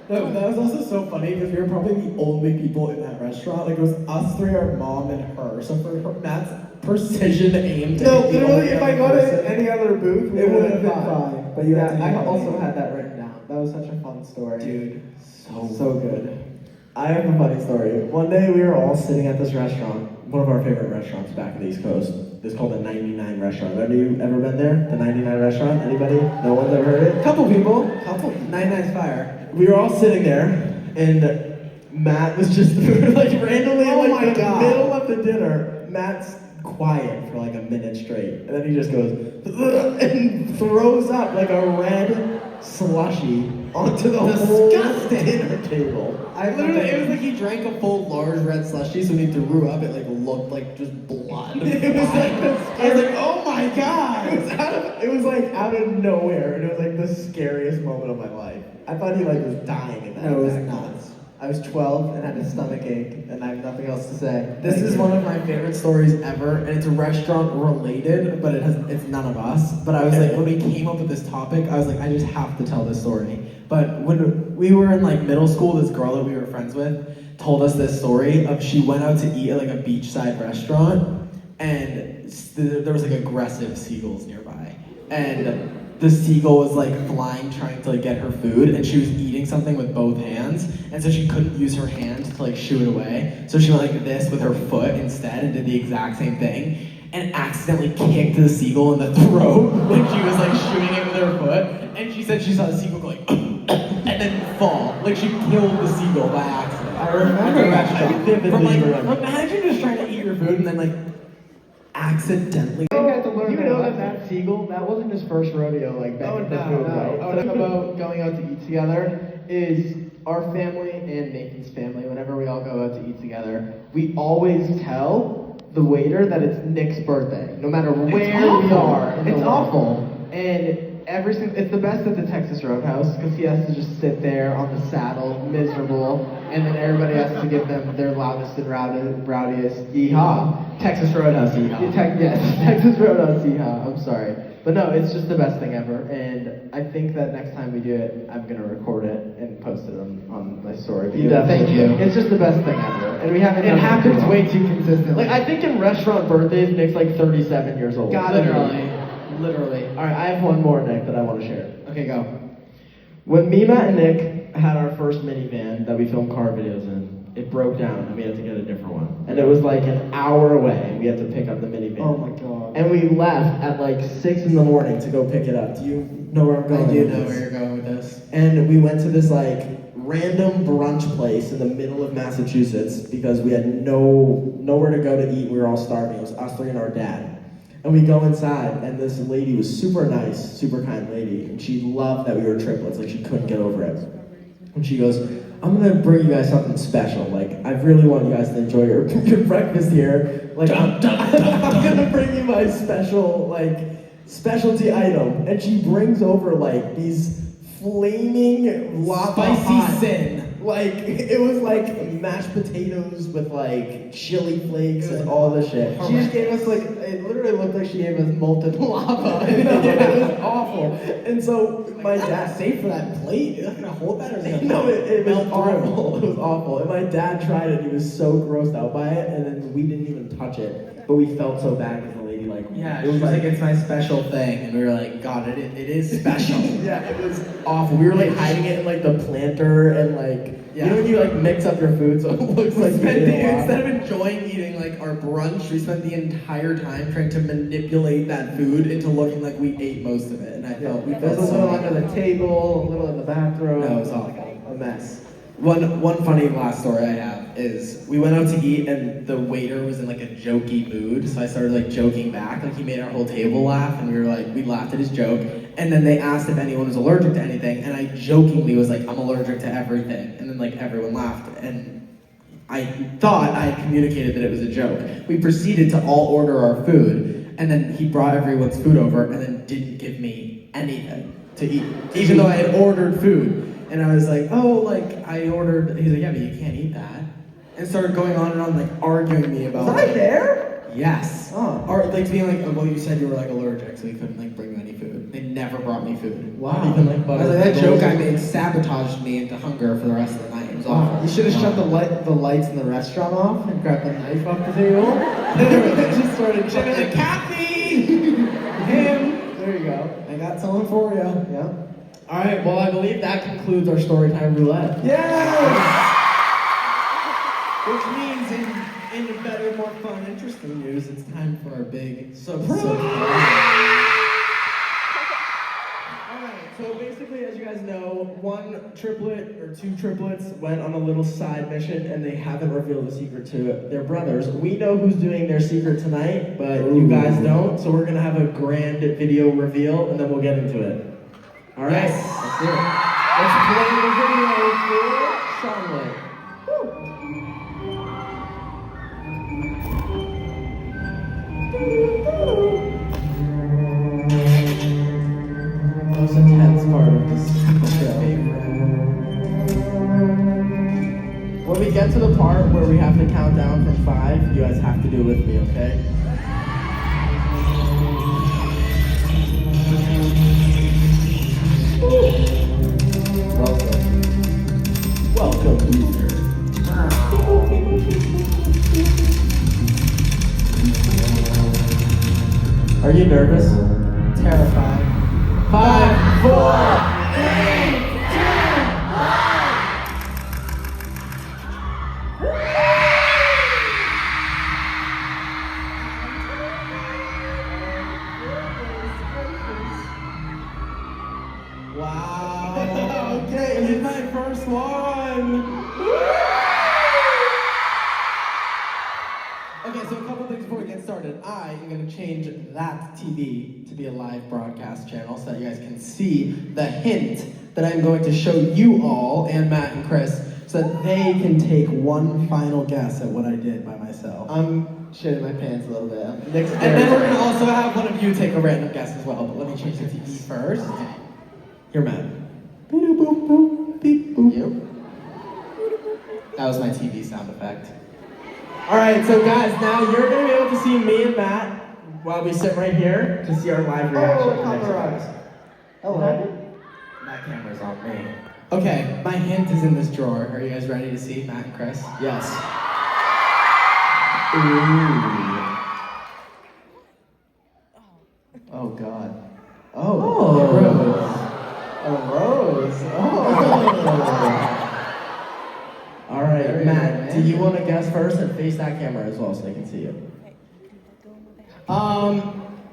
No, that was also so funny because we were probably the only people in that restaurant. It was us 3, our mom, and her. So for Matt's precision aimed. No, literally, if I got it at any other booth, it would have been fine. But I also had that written down. That was such a fun story. Dude, so good. I have a funny story. One day we were all sitting at this restaurant, one of our favorite restaurants back in the East Coast. It's called the 99 Restaurant. Have you ever been there? The 99 Restaurant? Anybody? No one's ever heard it? Couple people. 99's fire. We were all sitting there, and Matt was just randomly in the middle of the dinner. Matt's quiet for a minute straight, and then he just goes and throws up a red slushy onto the whole dinner table. It was he drank a full large red slushie, so when he threw up, it looked like just blood. It was I was like, oh my god! It was out of nowhere, and it was the scariest moment of my life. I thought he was dying in that. No, it was nuts. I was 12 and had a stomach ache, and I have nothing else to say. This is one of my favorite stories ever, and it's a restaurant related, but it's none of us. But I was when we came up with this topic, I was I just have to tell this story. But when we were in middle school, this girl that we were friends with told us this story of she went out to eat at a beachside restaurant, and there was like aggressive seagulls nearby, and the seagull was like flying trying to like get her food, and she was eating something with both hands, and so she couldn't use her hand to like shoo it away, so she went like this with her foot instead and did the exact same thing, and accidentally kicked the seagull in the throat when she was like shooing it with her foot, and she said she saw the seagull going and then fall, like she killed the seagull by accident. I remember that. I vividly remember. Imagine just trying to eat your food and then like accidentally. You know that seagull, that wasn't his first rodeo, like begging for food, right? What about going out to eat together is our family and Nathan's family, whenever we all go out to eat together, we always tell the waiter that it's Nick's birthday, no matter where we are. It's awful. And it's the best at the Texas Roadhouse, because he has to just sit there on the saddle, miserable, and then everybody has to give them their loudest and rowdiest yeehaw. Texas Roadhouse yeehaw. Yes, Texas Roadhouse yeehaw, I'm sorry. But no, it's just the best thing ever, and I think that next time we do it, I'm going to record it and post it on my story. Thank you. It's just the best thing ever. And we haven't. It happens way too consistently. Like, I think in restaurant birthdays, Nick's like 37 years old. Literally. All right, I have one more, Nick, that I want to share. Okay, go. When me, Matt, and Nick had our first minivan that we filmed car videos in, it broke down and we had to get a different one. And it was like an hour away and we had to pick up the minivan. Oh my god. And we left at like 6 in the morning to go pick it up. Do you know where I'm going? I do know where you're going with this. And we went to this like random brunch place in the middle of Massachusetts because we had nowhere to go to eat. We were all starving. It was us three and our dad. And we go inside, and this lady was super nice, super kind lady, and she loved that we were triplets, like she couldn't get over it. And she goes, I'm gonna bring you guys something special, like, I really want you guys to enjoy your breakfast here, like, I'm gonna bring you my special, like, specialty item. And she brings over, like, these flaming spicy sin. Like, it was like mashed potatoes with like chili flakes and all this shit. She just gave us like, it literally looked like she gave us molten lava. It was awful. And so my dad, safe for that plate? You're not gonna hold that or is it no, it was awful. It was awful. And my dad tried it. He was so grossed out by it. And then we didn't even touch it. But we felt so bad because the lady like, yeah, it was like it's my special thing, and we were like, God, it is special. Yeah, it was awful. We were like hiding it in like the planter and like, you know when you like mix up your food so it looks like instead of enjoying eating like our brunch, we spent the entire time trying to manipulate that food into looking like we ate most of it, and I felt we felt a little under the table, a little in the bathroom. No, it was awful. A mess. One funny last story I have is we went out to eat and the waiter was in like a jokey mood, so I started like joking back, like he made our whole table laugh, and we laughed at his joke, and then they asked if anyone was allergic to anything, and I jokingly was like, I'm allergic to everything, and then like everyone laughed, and I thought I had communicated that it was a joke. We proceeded to all order our food, and then he brought everyone's food over and then didn't give me anything to eat, even though I had ordered food. And I was like, oh, like, I ordered, he's like, yeah, but you can't eat that. And started going on and on, like, arguing me about Was I there? Yes. Oh. Or, like, being like, oh, well, you said you were, like, allergic, so you couldn't, like, bring you any food. They never brought me food. Wow. Even, like, butter. I was like, that joke I made sabotaged me into hunger for the rest of the night. It was awful. You should have shut the lights in the restaurant off and grabbed the knife off the table. And just started Should have been like, Kathy! Him! There you go. I got someone for you. Yeah. All right, well, I believe that concludes our Storytime Roulette. Yes! Which means in better, more fun, interesting news, it's time for our big surprise. Alright, so basically, as you guys know, one triplet or two triplets went on a little side mission and they haven't revealed the secret to their brothers. We know who's doing their secret tonight, but you guys don't, so we're gonna have a grand video reveal and then we'll get into it. Alright? Yes. Let's do it. Let's play the video for Charlotte. Most intense part of this show. When we get to the part where we have to count down from 5, you guys have to do it with me, okay? Welcome, user. you nervous? Terrified. 5, 4, 3. Wow. Okay, it's my first one. Okay, so a couple things before we get started. I am going to change that TV to be a live broadcast channel so that you guys can see the hint that I'm going to show you all, and Matt and Chris, so that they can take one final guess at what I did by myself. I'm shitting my pants a little bit. And then we're going to also have one of you take a random guess as well, but let me change the TV first. Here, Matt. Boop, boop, boop, beep, boop. Yep. That was my TV sound effect. All right, so guys, now you're going to be able to see me and Matt while we sit right here to see our live reaction. Hello. That camera's on me. Okay, my hint is in this drawer. Are you guys ready to see Matt and Chris? Yes. Ooh. Oh God. Oh. A rose. Oh. All right, Very Matt, romantic. do you want to guess first and face that camera as well so they can see you?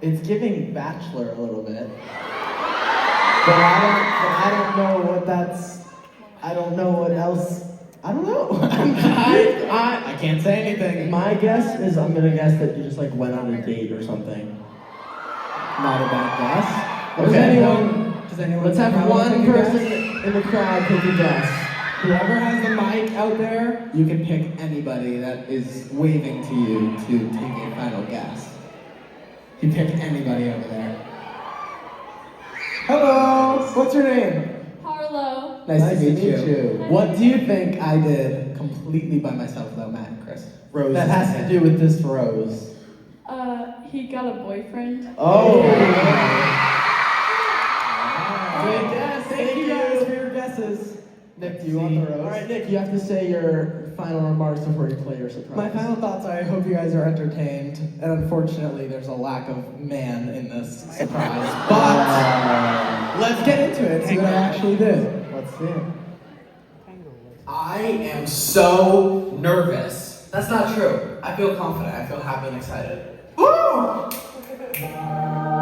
It's giving Bachelor a little bit. But I don't know what that's. I don't know what else. I don't know. I can't say anything. My guess is I'm gonna guess that you just like went on a date or something. Not a bad guess. Okay. Does anyone? Let's have one take a person guess? in the crowd take a guess. Whoever has the mic out there, you can pick anybody that is waving to you to take a final guess. You pick anybody over there. Hello. What's your name? Harlow. Nice to meet you. What do you think I did completely by myself, though, Matt and Chris? Rose. That has to do with this rose. He got a boyfriend. Oh. Good guess. Thank you guys for your guesses. Nick, do you want the rose? All right, Nick, you have to say your final remarks before you play your surprise. My final thoughts are I hope you guys are entertained. And unfortunately, there's a lack of man in this surprise. But let's get into it and see what I actually did. Let's see it. I am so nervous. That's not true. I feel confident. I feel happy and excited. Woo!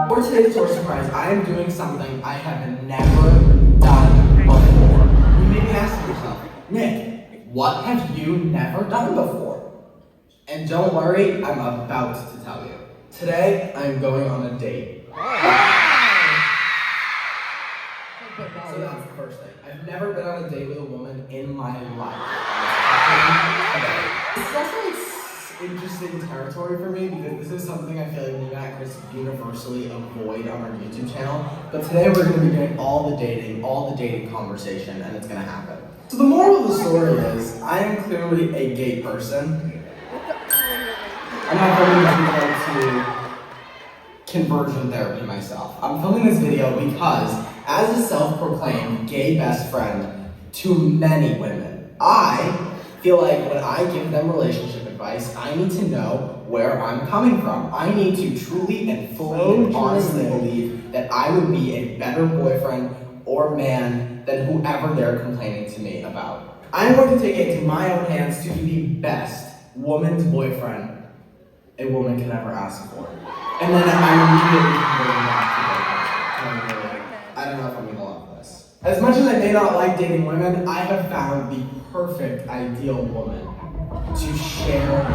For today's tour surprise, I am doing something I have never done before. You may be asking yourself, Nick, what have you never done before? And don't worry, I'm about to tell you. Today, I'm going on a date. So that's the first thing. I've never been on a date with a woman in my life. It's definitely interesting territory for me because this is something I feel like me and Chris universally avoid on our YouTube channel. But today we're going to be doing all the dating conversation, and it's going to happen. So the moral of the story is, I am clearly a gay person. I'm not filming this video to conversion therapy myself. I'm filming this video because, as a self-proclaimed gay best friend to many women, I feel like when I give them relationship advice, I need to know where I'm coming from. I need to truly and fully and honestly believe that I would be a better boyfriend or man than whoever they're complaining to me about. I'm going to take it into my own hands to be the best woman's boyfriend a woman can ever ask for. And then I'm immediately converting back to boyfriend. I don't know if I'm gonna love this. As much as I may not like dating women, I have found the perfect ideal woman to share my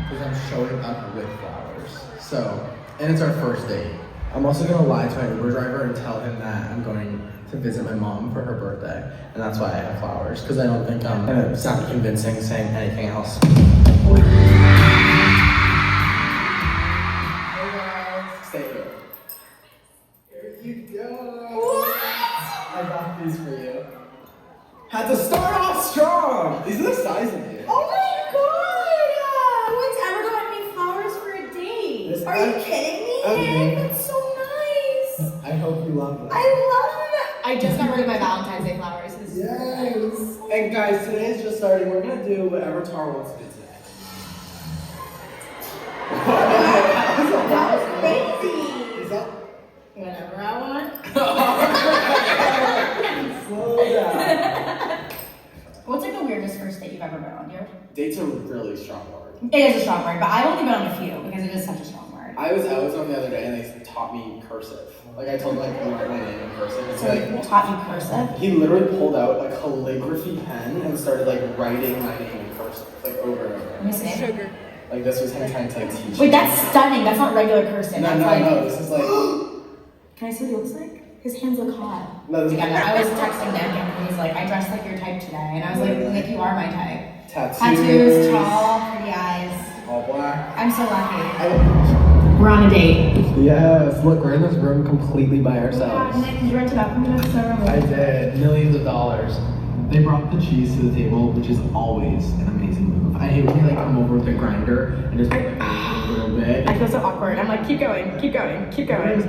because I'm showing up with flowers. So, and it's our first date. I'm also gonna lie to my Uber driver and tell him that I'm going to visit my mom for her birthday, and that's why I have flowers, because I don't think I'm gonna sound convincing saying anything else. Hey guys, stay here. Here you go. What? I got these for you. Had to start off strong. These are the size of you. Oh my god! No one's ever gotten me flowers for a date. This- Are you kidding me? Okay. That's so nice. I hope whatever Tara wants to do today. That was crazy. Is that? Whatever I want. Slow down. What's like the weirdest first date you've ever been on, dear? Date's a really strong word. It is a strong word, but I've only been on a few because it is such a strong word. I was on the other day and they taught me cursive. Like I told them like learn my name in cursive. It's So like they taught you cursive? he literally pulled out a calligraphy pen and started like writing my name in cursive, like over and over. Let me see. Sugar. Like this was him trying to like teach Wait, me. that's stunning. That's not regular cursive. No, That's no, like, no. This is like Can I see what he looks like? His hands look hot. no. This is Together. I was texting Nick and he's like, I dressed like your type today. And I was like, Nick, you are my type. Tattoos, tall, pretty eyes. all black. I'm so lucky. We're on a date. Yes, look, we're in this room completely by Yeah, ourselves. Nick, did you rent it out for me? That's so I romantic. did, millions of dollars. They brought the cheese to the table, which is always an amazing move. I hate when they like come over with a grinder and just like a little bit. I feel so awkward. I'm like, keep going, keep going, keep going.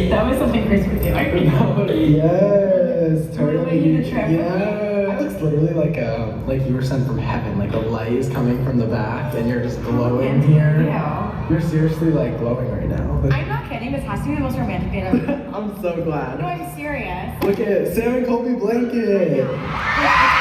That was something Chris would do. Yes, totally. you the trip. Yes, it's literally like you were sent from heaven. Like the light is coming from the back, and you're just glowing here. Yeah. You're seriously like glowing right now. I'm not kidding. This has to be the most romantic date ever. I'm so glad. No, I'm serious. Look at Sam and Colby blanket. Why?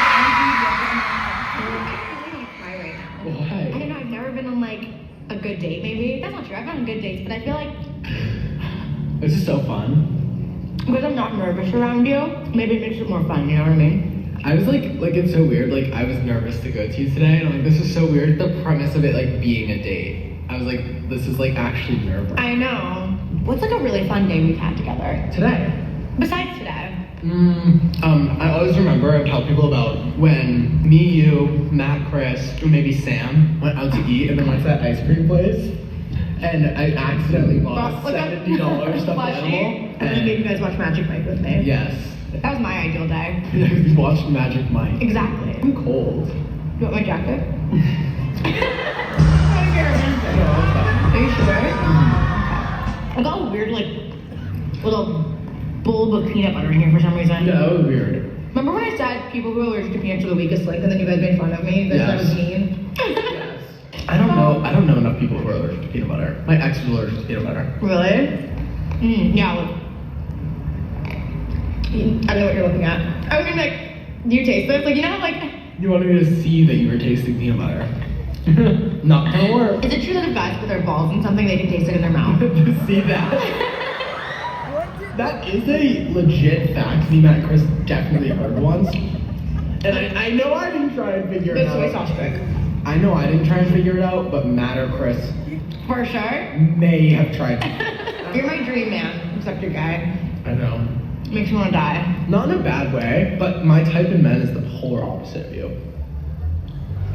Why? I don't know. I've never been on like a good date. Maybe that's not true. I've been on good dates, but I feel like This is so fun. because I'm not nervous around you, maybe it makes it more fun. You know what I mean? I was like it's so weird. Like I was nervous to go to today, and I'm like, this is so weird. The premise of it like being a date, I was like, this is like actually nerve-wracking. I know. What's like a really fun day we've had together? Today. Besides today. I always remember I tell people about when me, you, Matt, Chris, or maybe Sam went out to eat and then went to that ice cream place. And I accidentally bought a $70 stuffed animal. And then you guys watch Magic Mike with me. Yes. That was my ideal day. We watched Magic Mike. Exactly. I'm cold. You want my jacket? Are you sure? I got a weird like little bulb of peanut butter in here for some reason. Yeah, that was weird. Remember when I said people who are allergic to peanuts are the weakest link, and then you guys made fun of me? You guys said I was mean. Yes. I don't know enough people who are allergic to peanut butter. My ex was allergic to peanut butter. Really? Yeah. Look. I know what you're looking at. I mean, like, do you taste this? Like, you know how like. You wanted me to see that you were tasting peanut butter. Not gonna work. Is it true that if guys put their balls in something, they can taste it in their mouth? See that? That is a legit fact me, Matt, and Chris definitely heard once. And I know I didn't try and figure it Good out. soy sauce trick. I know I didn't try and figure it out, but Matt or Chris For sure. may have tried. You're my dream man, except you're gay. I know. Makes me want to die. Not in a bad way, but my type in men is the polar opposite of you.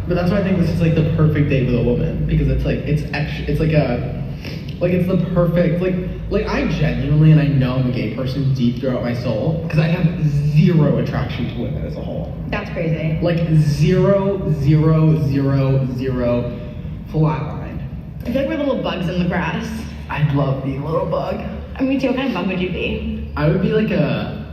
But that's why I think this is like the perfect date with a woman, because it's like it's the perfect like I genuinely, and I know I'm a gay person deep throughout my soul, because I have zero attraction to women as a whole. That's crazy. Like zero flatlined. I feel like we're little bugs in the grass. I'd love being a little bug. Me too. What kind of bug would you be? I would be like a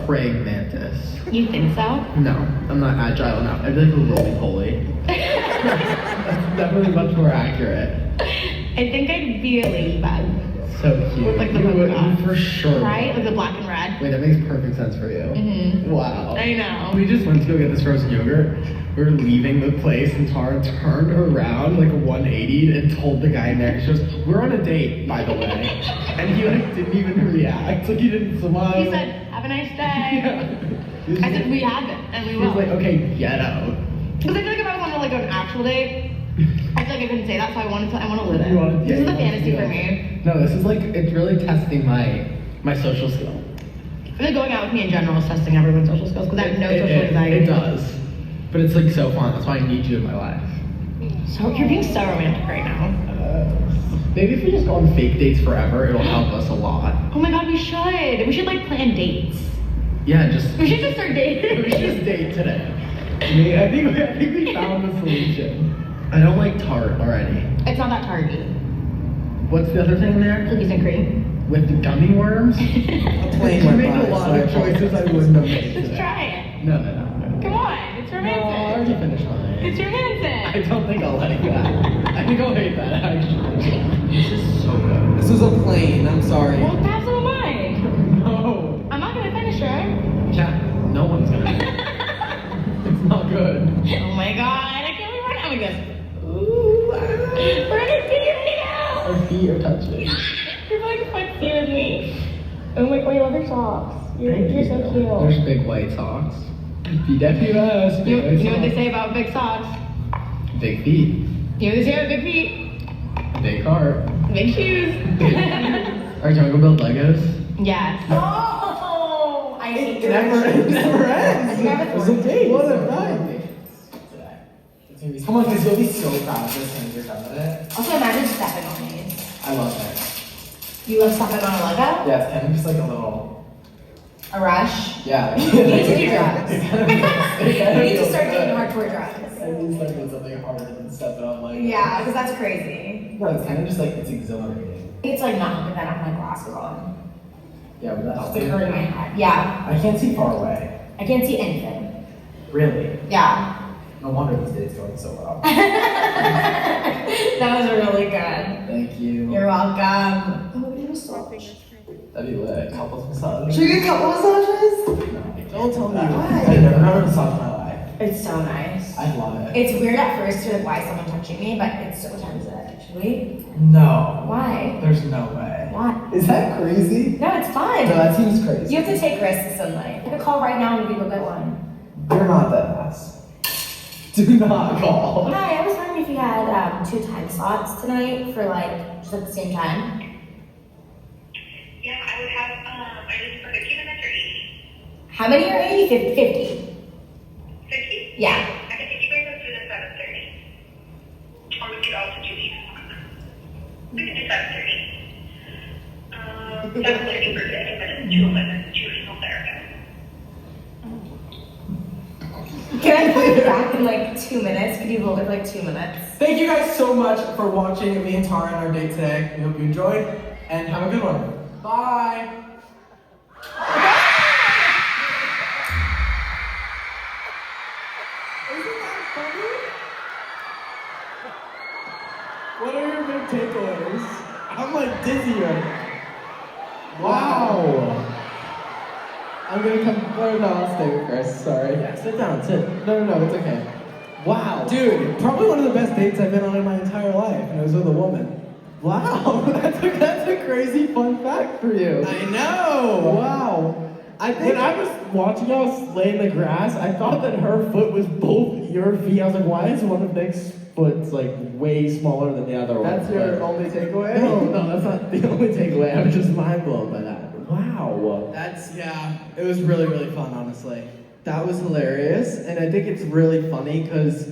praying mantis. You think so? No, I'm not agile enough. I'd be like a roly-poly. That's definitely much more accurate. I think I'd be a ladybug. So cute. With like the You polka would- dots. for sure. Right? Like the black and red. Wait, that makes perfect sense for you. Mm-hmm. Wow. I know. We just went to go get this frozen yogurt. We were leaving the place and Tara turned around like 180 and told the guy next to us, "We're on a date, by the way." And he like didn't even react. Like he didn't smile. He said, "Have a nice day." Yeah. I said, "We have it, and we He will." was like, "Okay, get out." Because I feel like if I wanted to like go on an actual date, I feel like I couldn't say that, so I want to live it. You wanted- This yeah, is you a wanted to fantasy do for it. me. No, this is like, it's really testing my social skill. I feel like going out with me in general is testing everyone's social skills because I have no social anxiety. It does. But it's like so fun. That's why I need you in my life. So you're being so romantic right now. Maybe if we just go on fake dates forever, it'll help us a lot. Oh my god, we should. We should like plan dates. Yeah, just We should just start dating. we should just date today. I think we found the solution. I don't like tart already. It's not that tarty. What's the other thing there? Cookies and cream. With the gummy worms? A plane You went made by, a lot so of I choices I wouldn't have made Just today. try it. No. Come on. It's No, I romantic. already finished mine. It's romantic. I don't think I'll like that. I think I'll hate that, actually. This is so good. This was a plane, I'm sorry. Well, have some of mine. No. I'm not gonna finish her. Yeah, no one's gonna. It's not good. Oh my god, I can't believe we're not good. Ooh, we're gonna see you right now. Our feet are touching. You're like footsie with me. Oh my god, I love your socks. You're so cute. There's big white socks. BWS. You know what they say about big socks? Big feet. You know what they say about big feet? Big heart. Big shoes. Alright, can we go build Legos? Yes. Oh, I hate It never ends. I think I have a It was a thorn. date. What a night. Come on, because you'll be so proud of this when you're done with it. Also, imagine stepping on these. I love it. You love stepping on a Lego? Yeah, it's kind of just like a little. A rush? Yeah. You need to do drugs. It kind of You need to start doing hard. hardcore drugs. At least like it's something harder than stepping on like. Yeah, because that's crazy. No, it's kind of just like it's exhilarating. It's like not looking that up my glasses on. Yeah, but that's It's like hurting my head. Yeah, I can't see far away. I can't see anything. Really? Yeah. No wonder this day's going so well. That was really good. Thank you. You're welcome. Oh, we did a massage. That'd be lit. Couples massage. Should we get couple massages? Don't tell me. Why? I've never had a massage in my life. It's so nice. I love it. It's weird at first to like, why is someone touching me, but it's so times it. Should we? No. Why? There's no way. Why? Is that crazy? No, it's fun. No, that seems crazy. You have to take risks in life. I could call right now and we go get one. You're not that ass. Do not call. Hi, I was wondering if you had 2 time slots tonight for like just at the same time. Yeah, I would have, are you looking for 15 minutes or 80? How many are 80? 50. 50? Yeah. I can take you guys up to the 7:30. Or we could also do these. We could do 7:30. 7:30 for 50 minutes, 2 minutes, 2 physical therapists. Can I call you back in like 2 minutes? Could you hold it for like 2 minutes? Thank you guys so much for watching me and Tara on our date today. We hope you enjoyed and have a good one. Bye. What are your big takeaways? I'm like dizzy right now. Wow. I'm gonna come. No, I'll stay with Chris. Sorry. Yeah, sit down, sit. No, it's okay. Wow. Dude, probably one of the best dates I've been on in my entire life, and it was with a woman. Wow, that's a crazy fun fact for you. I know. Wow. When I was watching y'all lay in the grass, I thought that her foot was both your feet. I was like, why is one of Nick's foot's like way smaller than the other one? That's your only takeaway? No, that's not the only takeaway. I was just mind blown by that. Wow. Yeah, it was really, really fun, honestly. That was hilarious, and I think it's really funny because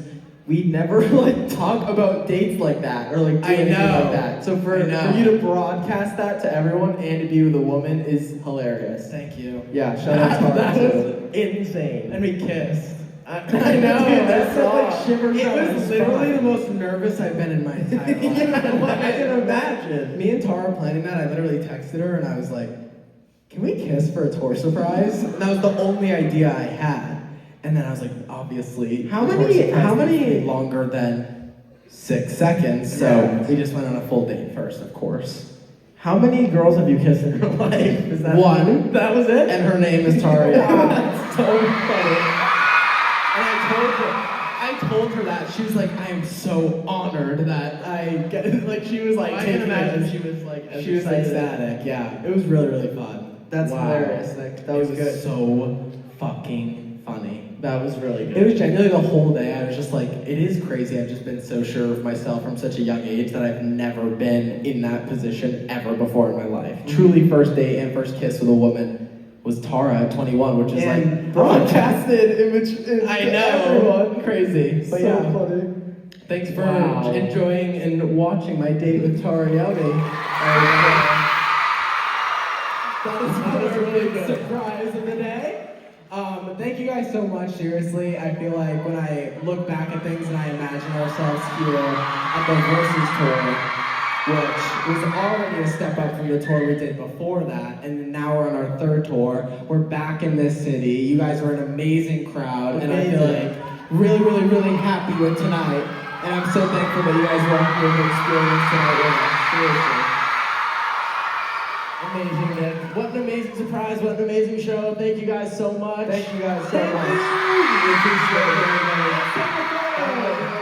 we never like talk about dates like that or like do anything like that. So for you to broadcast that to everyone and to be with a woman is hilarious. Thank you. Yeah, shout out to That her too. was insane. And we kissed. I know. Dude, That's like shivers It down my was literally spine. the most nervous I've been in my entire life. I can imagine. Me and Tara planning that, I literally texted her and I was like, can we kiss for a tour surprise? And that was the only idea I had. And then I was like, obviously, How the many- tour surprise how many- needs to be longer than 6 seconds? So Yeah. we just went on a full date first, of course. How many girls have you kissed in your life? Is that One. That was it? And her name is Taria. That's so funny. And I told her that. She was like, I am so honored that I get, like, she was like, I taking can imagine it. she was like, She was excited. ecstatic, yeah. It was really, really fun. That's Wow. hilarious, Nick. That was good. so fucking funny. That was really good. It was genuinely the whole day. I was just like, it is crazy. I've just been so sure of myself from such a young age that I've never been in that position ever before in my life. Truly, first date and first kiss with a woman was Tara at 21, which is And like broadcasted image. I know, Everyone. crazy. But So yeah, funny. thanks for Wow. enjoying and watching my date with Tara Yelby. That was really good. Surprise of the day. Thank you guys so much, seriously. I feel like when I look back at things and I imagine ourselves here at the Voices Tour, which was already a step up from the tour we did before that, and then now we're on our third tour. We're back in this city. You guys were an amazing crowd, and I feel like really, really, really happy with tonight. And I'm so thankful that you guys welcomed me to experience tonight with us. Seriously. Amazing, Nick. What an amazing surprise. What an amazing show. Thank you guys so much. Thank you guys so much. We appreciate it very much.